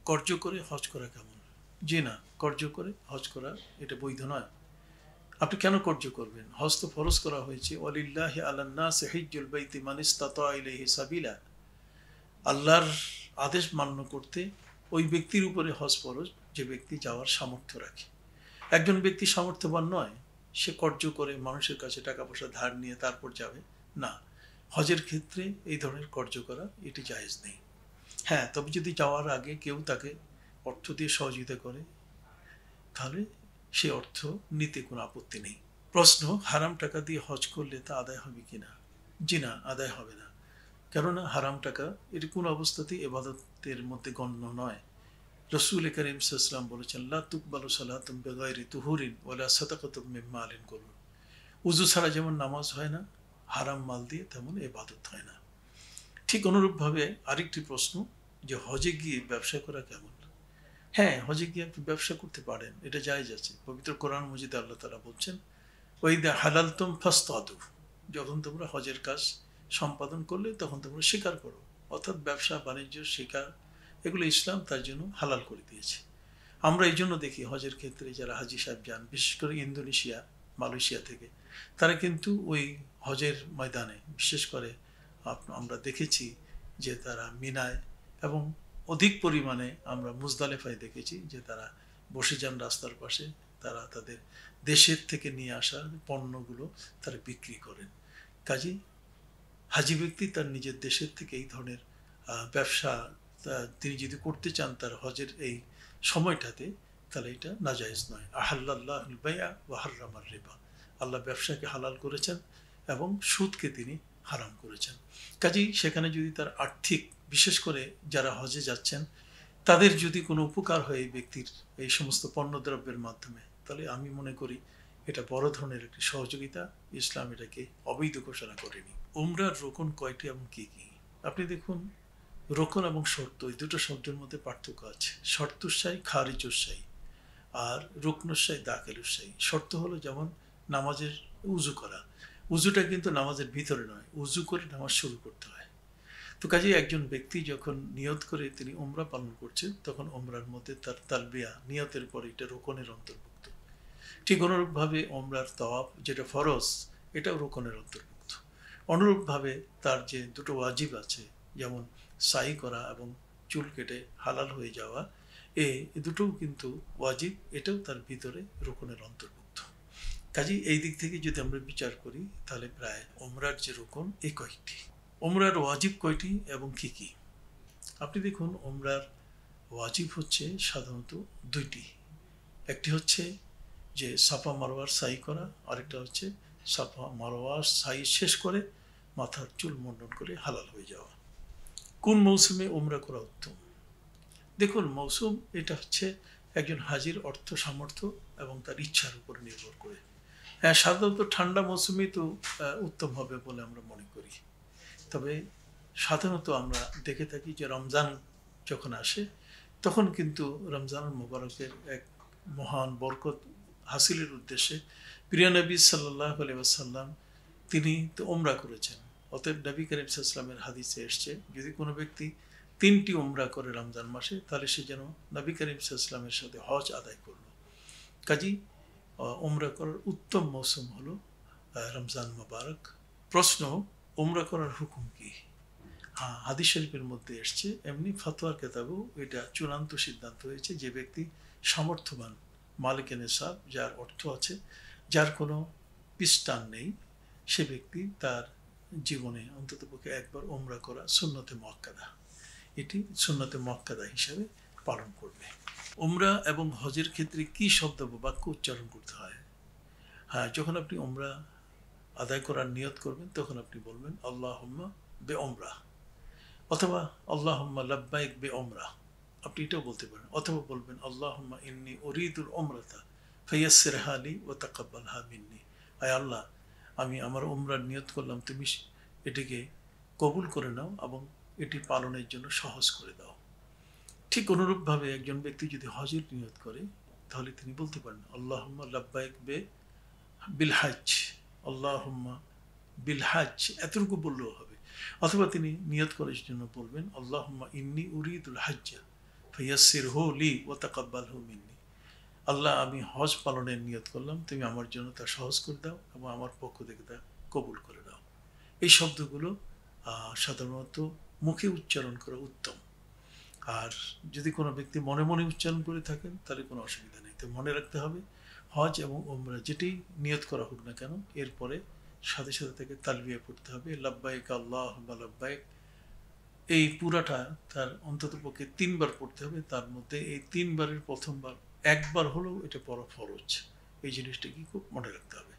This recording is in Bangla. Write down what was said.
কর্জ করে হজ করা কেমন? জি না, কর্জ করে হজ করা এটা বৈধ নয়। আপনি কেন কর্জ করবেন? হজ তো ফরজ করা হয়েছে, ওয়ালিল্লাহি আলান নাসি হিজ্জুল বাইতি মান ইসতাতা ইলাইহি সাবিলা। আল্লাহর আদেশ মান্য করতে ওই ব্যক্তির উপরে হজ ফরজ যে ব্যক্তি যাওয়ার সামর্থ্য রাখে। একজন ব্যক্তি সামর্থ্যবান নয়, সে কর্জ করে মানুষের কাছে টাকা পয়সা ধার নিয়ে তারপর যাবে না। হজের ক্ষেত্রে এই ধরনের কর্জ করা এটি জায়েজ নেই। হ্যাঁ, তবে যদি যাওয়ার আগে কেউ তাকে অর্থ দিয়ে সহযোগিতা করে, তাহলে সে অর্থ নিতে কোনো আপত্তি নেই। প্রশ্ন, হারাম টাকা দিয়ে হজ করলে তা আদায় হবে কিনা? জি না, আদায় হবে না। কেননা হারাম টাকা এটি কোনো অবস্থাতেই ইবাদতের মধ্যে গণ্য নয়। রসুল করিম সাল্লাল্লাহু আলাইহি ওয়াসাল্লাম বলেছেন, লা তুকবালু সালাতুন বিগাইরি তুহুরিন ওয়ালা সাদাকাতুম মিন মালিন কুলুন। উযু ছাড়া যেমন নামাজ হয় না, হারাম মাল দিয়ে তেমন ইবাদত হয় না। ঠিক অনুরূপভাবে আরেকটি প্রশ্ন, যে হজে গিয়ে ব্যবসা করা কেমন? হ্যাঁ, হজে গিয়ে আপনি ব্যবসা করতে পারেন, এটা জায়েজ আছে। পবিত্র কোরআন মজিদে আল্লাহ তাআলা বলছেন, ওয়াইদা হালালতুম ফাসতাদু, যখন তোমরা হজের কাজ সম্পাদন করলে তখন তোমরা স্বীকার করো। অর্থাৎ ব্যবসা বাণিজ্য শিকার, এগুলো ইসলাম তার জন্য হালাল করে দিয়েছে। আমরা এই জন্য দেখি হজের ক্ষেত্রে যারা হাজি সাহেব যান, বিশেষ করে ইন্দোনেশিয়া, মালয়েশিয়া থেকে, তারা কিন্তু ওই হজের ময়দানে বিশেষ করে আমরা দেখেছি যে তারা মিনায় এবং অধিক পরিমাণে আমরা মুজদালেফায় দেখেছি যে তারা বসে যান রাস্তার পাশে। তারা তাদের দেশের থেকে নিয়ে আসা পণ্যগুলো তারা বিক্রি করেন। কাজেই হাজি ব্যক্তি তার নিজের দেশের থেকে এই ধরনের ব্যবসা তিনি যদি করতে চান তার হজের এই সময়টাতে, তাহলে এটা নাজায়েজ নয়। আহাল্লাল্লাহুল বাইআ ওয়া হাররামার রিবা, আল্লাহ ব্যবসাকে হালাল করেছেন এবং সুদকে তিনি হারাম করেছেন। কাজেই সেখানে যদি তার আর্থিক, বিশেষ করে যারা হজে যাচ্ছেন তাদের যদি কোনো উপকার হয় এই ব্যক্তির এই সমস্ত পণ্যদ্রব্যের মাধ্যমে, তাহলে আমি মনে করি এটা বড় ধরনের একটি সহযোগিতা। ইসলাম এটাকে অবৈধ ঘোষণা করেনি। উমরার রোকন কয়টি এবং কি কি? আপনি দেখুন, রোকন এবং শর্ত এই দুটো শব্দের মধ্যে পার্থক্য আছে। শর্তুসাই খারিজুসাই আর রুকনুসাই দাখিলুসাই। শর্ত হলো যেমন নামাজের উজু করা, উজুটা কিন্তু নামাজের ভিতরে নয়, উজু করে নামাজ শুরু করতে হয়। তো কাজেই একজন ব্যক্তি যখন নিয়ত করে তিনি উমরা পালন করছেন, তখন উমরার মধ্যে তার তালবিয়া নিয়তের পরে এটা রোকনের অন্তর্ভুক্ত। ঠিক অনুরূপভাবে উমরার তাওয়াফ যেটা ফরজ, এটাও রোকনের অন্তর্ভুক্ত। অনুরূপভাবে তার যে দুটো ওয়াজিব আছে, যেমন সাই করা এবং চুল কেটে হালাল হয়ে যাওয়া, এই দুটোও কিন্তু ওয়াজিব, এটাও তার ভিতরে রোকনের অন্তর্ভুক্ত। কাজেই এই দিক থেকে যদি আমরা বিচার করি, তাহলে প্রায় উমরার যে রোকন এই কয়েকটি। উমরার ওয়াজিব কয়টি এবং কি কি? আপনি দেখুন, উমরার ওয়াজিব হচ্ছে সাধারণত দুইটি। একটি হচ্ছে যে সাফা মারওয়ার সাই করা, আরেকটা হচ্ছে সাফা মারওয়ার সাই শেষ করে মাথার চুল মুন্ডন করে হালাল হয়ে যাওয়া। কোন মৌসুমে উমরা করা উত্তম? দেখুন, মৌসুম এটা হচ্ছে একজন হাজির অর্থ সামর্থ্য এবং তার ইচ্ছার উপর নির্ভর করে। হ্যাঁ, সাধারণত ঠান্ডা মৌসুমেই তো উত্তম হবে বলে আমরা মনে করি। তবে সাধারণত আমরা দেখে থাকি যে রমজান যখন আসে, তখন কিন্তু রমজান মুবারকের এক মহান বরকত হাসিলের উদ্দেশ্যে প্রিয় নবী সাল্লাল্লাহু আলাইহি ওয়াসাল্লাম তিনি তো উমরা করেছেন। অতএব নবী করিম সাল্লাল্লাহু আলাইহি ওয়াসাল্লামের হাদিসে এসছে, যদি কোনো ব্যক্তি 3টি উমরা করে রমজান মাসে, তাহলে সে যেন নবী করিম সাল্লাল্লাহু আলাইহি ওয়াসাল্লামের সাথে হজ আদায় করল। কাজেই উমরা করার উত্তম মৌসুম হলো রমজান মুবারক। প্রশ্ন, উমরা করার হুকুম কি? হ্যাঁ, হাদিস শরীফের মধ্যে এসছে, এমনি ফতোয়ার কেতাবেও এটা চূড়ান্ত সিদ্ধান্ত হয়েছে, যে ব্যক্তি সামর্থ্যবান, মালিকে নেশাব, যার অর্থ আছে, যার কোনো পিস্টান নেই, সে ব্যক্তি তার জীবনে অন্ততপক্ষে একবার উমরা করা সুন্নতে মুআক্কাদা, এটি সুন্নতে মুআক্কাদা হিসাবে পালন করবে। উমরা এবং হজের ক্ষেত্রে কি শব্দ বা বাক্য উচ্চারণ করতে হয়? হ্যাঁ, যখন আপনি উমরা আদায় করার নিয়ত করবেন, তখন আপনি বলবেন আল্লাহুম্মা বে উমরা, অথবা আল্লাহুম্মা লাব্বাইক বে উমরা, আপনি এটাও বলতে পারেন। অথবা বলবেন আল্লাহুম্মা ইন্নী উরিদুল উমরাতা ফায়াসসিরহা লি ওয়া তাকাব্বালহা মিন্নি। আয় আল্লাহ, আমি আমার উমরার নিয়ত করলাম, তুমি এটিকে কবুল করে নাও এবং এটি পালনের জন্য সহজ করে দাও। ঠিক অনুরূপভাবে একজন ব্যক্তি যদি হজের নিয়ত করে, তাহলে তিনি বলতে পারেন আল্লাহুম্মা লাব্বাইক বে বিল হজ, আল্লাহুম্মা বিল হজ, এতটুকু বললেও হবে। অথবা তিনি নিয়ত করার জন্য বলবেন আল্লাহুম্মা ইন্নী উরিদুল হজ্জা ফায়াসসিরহু লি ওয়া তাকাব্বালহু মিন্নি। আল্লাহ, আমি হজ পালনের নিয়ত করলাম, তুমি আমার জন্য তা সহজ করে দাও এবং আমার পক্ষ থেকে তা কবুল করে দাও। এই শব্দগুলো সাধারণত মুখে উচ্চারণ করা উত্তম। আর যদি কোনো ব্যক্তি মনে মনে উচ্চারণ করে থাকেন তাহলে কোনো অসুবিধা নেই। তো মনে রাখতে হবে, হজ এবং উমরা যেটি নিয়ত করা হোক না কেন, এরপরে সাথে সাথে তাকে তালবিয়া পড়তে হবে, লাব্বাইক আল্লাহুম্মা লাব্বাইক। এই পুরাটা তার অন্তত পক্ষে ৩ বার পড়তে হবে। তার মধ্যে এই ৩ বারের প্রথমবার একবার হলেও এটা পড়া ফরজ। এই জিনিসটা কি খুব মনে রাখতে হবে।